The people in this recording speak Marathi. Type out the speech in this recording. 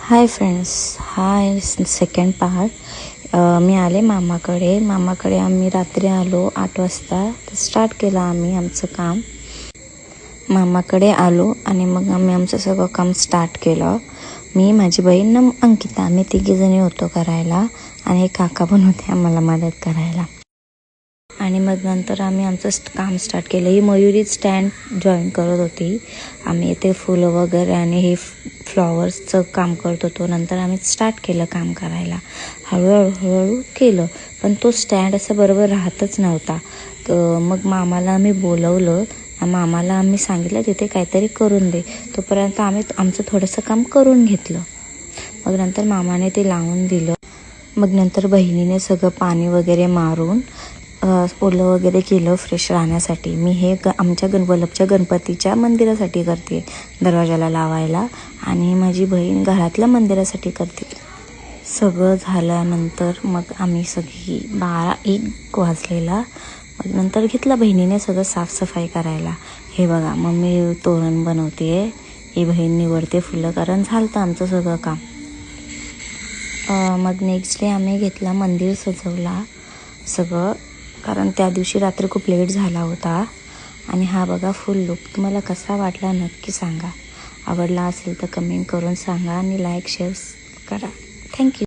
हाय फ्रेंड्स, हा आहे सेकंड पार्ट. मी आले मामाकडे आम्ही रात्री आलो 8 वाजता. तर स्टार्ट केलं आम्ही आमचं काम. मामाकडे आलो आणि मग आम्ही आमचं सगळं काम स्टार्ट केलं. मी, माझी बहीण अंकिता, आम्ही तिघीजणी होतो करायला आणि एक काका पण होते आम्हाला मदत करायला. आणि मग नंतर आम्ही आमचं काम स्टार्ट केलं. ही मयुरी स्टँड जॉईन करत होती. आम्ही इथे फुलं वगैरे आणि हे फ्लॉवर्सचं काम करत होतो. नंतर आम्ही स्टार्ट केलं काम करायला. हळूहळू केलं, पण तो स्टँड असं बरोबर राहतच नव्हता. तर मग मामाला आम्ही बोलवलं. मामाला आम्ही सांगितलं तिथे काहीतरी करून दे. तोपर्यंत आम्ही आमचं थोडंसं काम करून घेतलं. मग नंतर मामाने ते लावून दिलं. मग नंतर बहिणीने सगळं पाणी वगैरे मारून ओलं वगैरे केलं फ्रेश राहण्यासाठी. मी हे आमच्या वल्लभच्या गणपतीच्या मंदिरासाठी करते, दरवाजाला लावायला, आणि माझी बहीण घरातल्या मंदिरासाठी करते. सगळं झाल्यानंतर मग आम्ही सगळी 12-1 वाजलेला. मग नंतर घेतलं बहिणीने सगळं साफसफाई करायला. हे बघा, मम्मी तोरण बनवते, ही बहीण निवडते फुलं, कारण झालं आमचं सगळं काम. मग नेक्स्ट डे आम्ही घेतला, मंदिर सजवला सगळं, कारण त्या दिवशी रात्री खूप लेट झाला होता. आणि हा बघा फुल लुक. तुम्हाला कसा वाटला नक्की सांगा. आवडला असेल तर कमेंट करून सांगा आणि लाईक शेअर करा. थँक्यू.